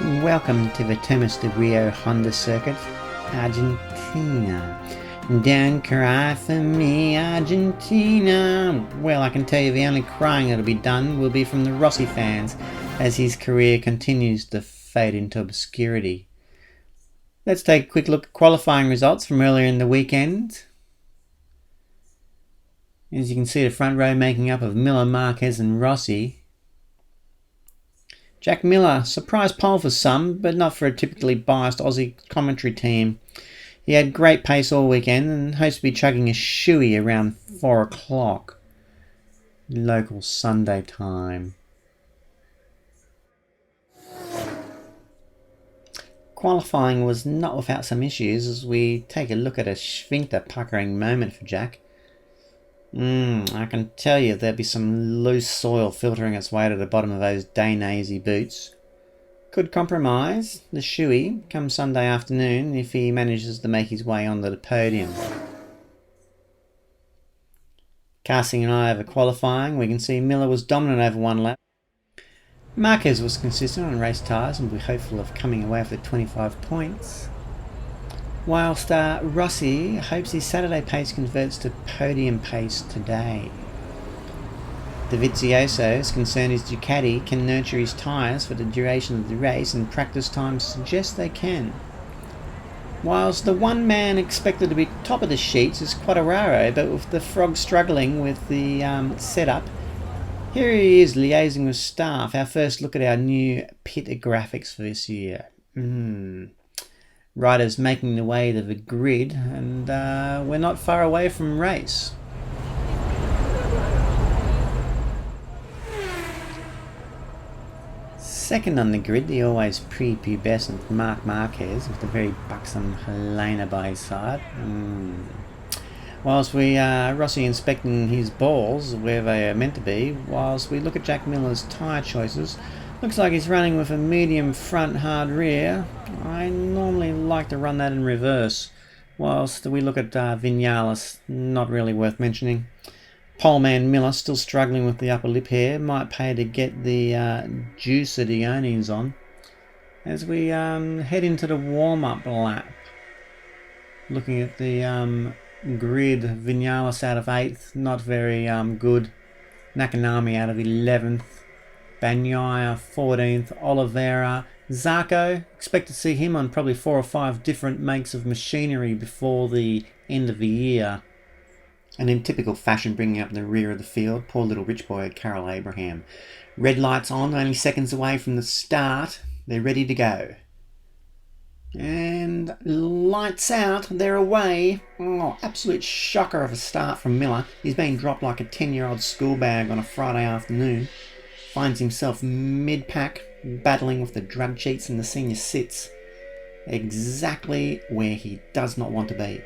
Welcome to the Thomas de Rio Honda Circuit, Argentina. Don't cry for me, Argentina. Well, I can tell you the only crying that'll be done will be from the Rossi fans as his career continues to fade into obscurity. Let's take a quick look at qualifying results from earlier in the weekend. As you can see, the front row making up of Miller, Marquez and Rossi. Jack Miller, surprise pole for some, but not for a typically biased Aussie commentary team. He had great pace all weekend and hopes to be chugging a shoey around 4 o'clock. Local Sunday time. Qualifying was not without some issues as we take a look at a sphincter puckering moment for Jack. I can tell you there'll be some loose soil filtering its way to the bottom of those Dainese boots. Could compromise the shoey come Sunday afternoon if he manages to make his way onto the podium. Casting an eye over qualifying, we can see Miller was dominant over one lap. Marquez was consistent on race tyres and we're hopeful of coming away with the 25 points. Whilst Rossi hopes his Saturday pace converts to podium pace today. Dovizioso's concern is Ducati can nurture his tyres for the duration of the race and practice times suggest they can. Whilst the one man expected to be top of the sheets is Quartararo, but with the frog struggling with the setup, here he is liaising with staff. Our first look at our new pit graphics for this year. Riders making their way to the grid and we're not far away from race. Second on the grid, the always prepubescent Marc Marquez with the very buxom Helena by his side. Whilst we Rossi inspecting his balls where they are meant to be, whilst we look at Jack Miller's tyre choices, looks like he's running with a medium front, hard rear. I normally like to run that in reverse. Whilst we look at Vinales, not really worth mentioning. Poleman Miller still struggling with the upper lip here. Might pay to get the juicer Dionis on. As we head into the warm-up lap. Looking at the grid, Vinales out of 8th, not very good. Nakanami out of 11th. Bagnaia 14th, Oliveira, Zarco, expect to see him on probably 4 or 5 different makes of machinery before the end of the year. And in typical fashion, bringing up the rear of the field, poor little rich boy Carol Abraham. Red lights on, only seconds away from the start, they're ready to go. And lights out, they're away. Oh, absolute shocker of a start from Miller. He's been dropped like a 10-year-old school bag on a Friday afternoon. Finds himself mid-pack, battling with the drug cheats and the senior sits. Exactly where he does not want to be.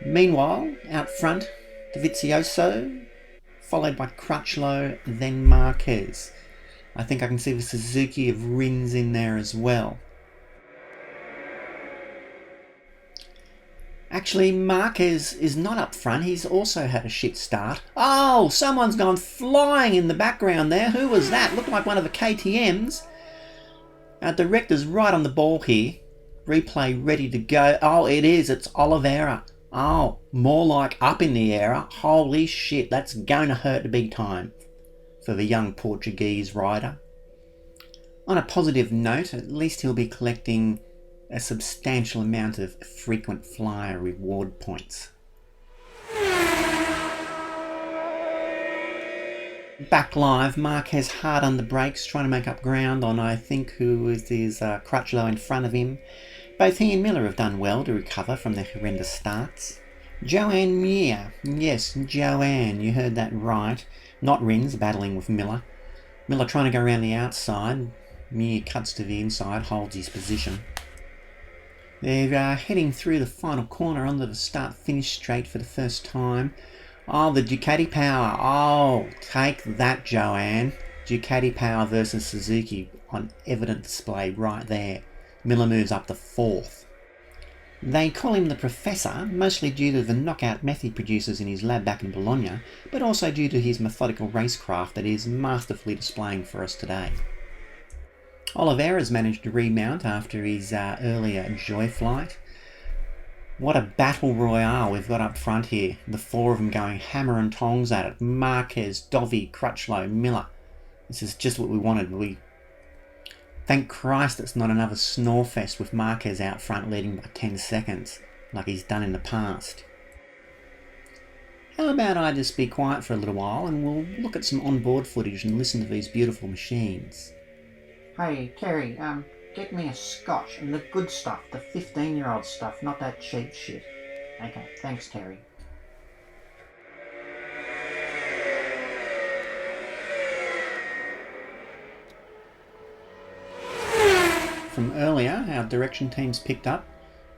Meanwhile, out front, Dovizioso, followed by Crutchlow, then Marquez. I think I can see the Suzuki of Rins in there as well. Actually, Marquez is not up front. He's also had a shit start. Oh, someone's gone flying in the background there. Who was that? Looked like one of the KTMs. Our director's right on the ball here. Replay ready to go. Oh, it is. It's Oliveira. Oh, more like up in the air. Holy shit, that's going to hurt big time for the young Portuguese rider. On a positive note, at least he'll be collecting a substantial amount of frequent flyer reward points. Back live, Marquez hard on the brakes, trying to make up ground on I think who is Crutchlow in front of him. Both he and Miller have done well to recover from their horrendous starts. Joanne Mir, yes, Joanne, you heard that right. Not Rins battling with Miller. Miller trying to go around the outside. Mir cuts to the inside, holds his position. They're heading through the final corner onto the start-finish straight for the first time. Oh, the Ducati power. Oh, take that, Joanne. Ducati power versus Suzuki on evident display right there. Miller moves up to 4th. They call him the Professor, mostly due to the knockout meth he produces in his lab back in Bologna, but also due to his methodical racecraft that he is masterfully displaying for us today. Oliveira's managed to remount after his earlier joy flight. What a battle royale we've got up front here. The four of them going hammer and tongs at it. Marquez, Dovi, Crutchlow, Miller. This is just what we wanted. Thank Christ it's not another snore fest with Marquez out front leading by 10 seconds, like he's done in the past. How about I just be quiet for a little while and we'll look at some onboard footage and listen to these beautiful machines. Hey, Terry, get me a scotch and the good stuff, the 15-year-old stuff, not that cheap shit. Okay, thanks, Terry. From earlier, our direction teams picked up.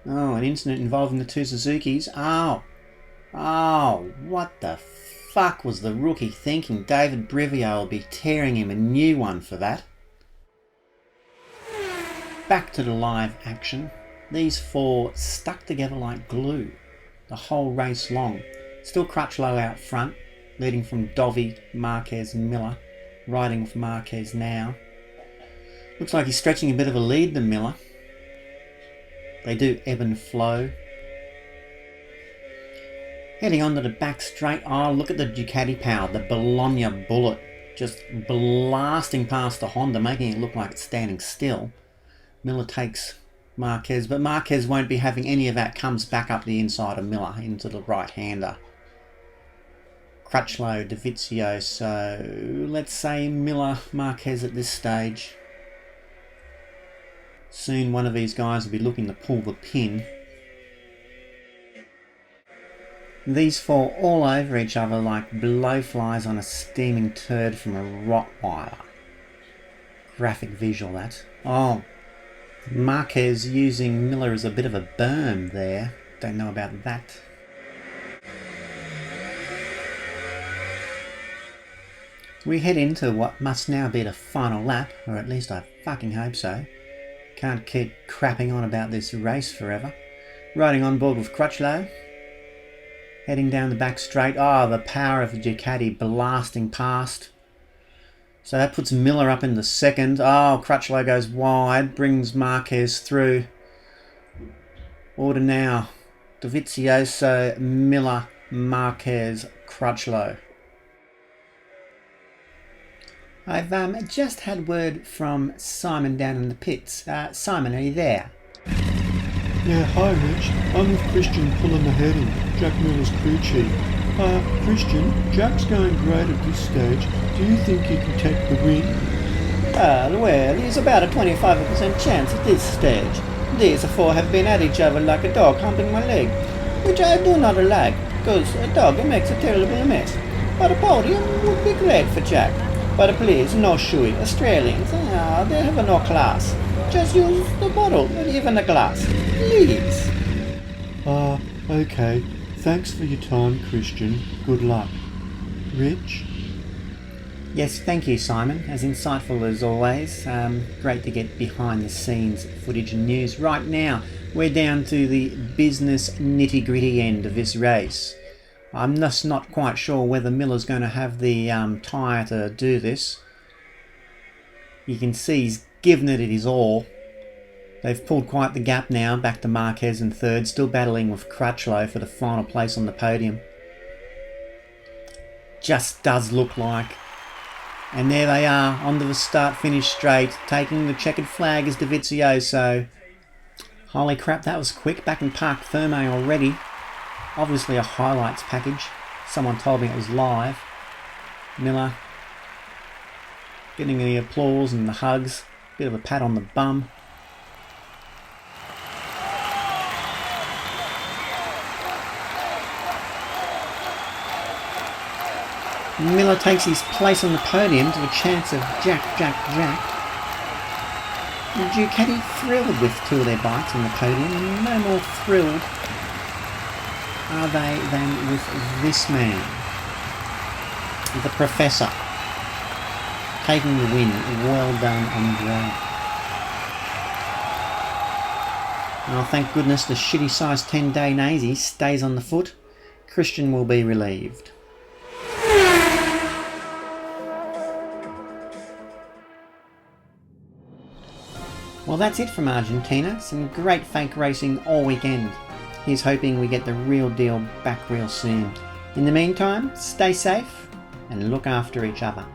Oh, an incident involving the two Suzukis. Oh, what the fuck was the rookie thinking? David Brivio will be tearing him a new one for that. Back to the live action. These four stuck together like glue the whole race long. Still Crutchlow out front, leading from Dovi, Marquez, Miller, riding with Marquez now. Looks like he's stretching a bit of a lead than Miller. They do ebb and flow. Heading on to the back straight. Oh, look at the Ducati power, the Bologna bullet, just blasting past the Honda, making it look like it's standing still. Miller takes Marquez, but Marquez won't be having any of that, comes back up the inside of Miller into the right-hander. Crutchlow, Davizio, so let's say Miller, Marquez at this stage. Soon one of these guys will be looking to pull the pin. These four all over each other like blowflies on a steaming turd from a Rottweiler. Graphic visual, that. Oh, Marquez using Miller as a bit of a berm there. Don't know about that. We head into what must now be the final lap, or at least I fucking hope so. Can't keep crapping on about this race forever. Riding on board with Crutchlow. Heading down the back straight. Oh, the power of the Ducati blasting past. So that puts Miller up in the second. Oh, Crutchlow goes wide. Brings Marquez through. Order now. Dovizioso, Miller, Marquez, Crutchlow. I've just had word from Simon down in the pits. Simon, are you there? Yeah, hi Rich. I'm with Christian pulling the heading, Jack Miller's crew chief. Christian, Jack's going great at this stage. Do you think you can take the win? Well, there's about a 25% chance at this stage. These four have been at each other like a dog humping my leg, which I do not like, because a dog makes a terrible mess. But a podium would be great for Jack. But please, no shoey. Australians, they have no class. Just use the bottle, not even a glass. Please. Okay. Thanks for your time, Christian. Good luck. Rich? Yes, thank you, Simon. As insightful as always. Great to get behind the scenes footage and news. Right now, we're down to the business nitty-gritty end of this race. I'm just not quite sure whether Miller's going to have the tyre to do this. You can see he's given it his all. They've pulled quite the gap now, back to Marquez in third, still battling with Crutchlow for the final place on the podium. Just does look like. And there they are, onto the start-finish straight, taking the checkered flag as Dovizioso. Holy crap, that was quick, back in Parc Ferme already. Obviously a highlights package. Someone told me it was live. Miller getting the applause and the hugs. Bit of a pat on the bum. Miller takes his place on the podium to a chance of Jack. Ducati thrilled with two of their bikes on the podium, and no more thrilled are they than with this man, the Professor, taking the win. Well done, Andre. Oh, thank goodness the shitty size 10 Dainese stays on the foot. Christian will be relieved. Well, that's it from Argentina. Some great fake racing all weekend. Here's hoping we get the real deal back real soon. In the meantime, stay safe and look after each other.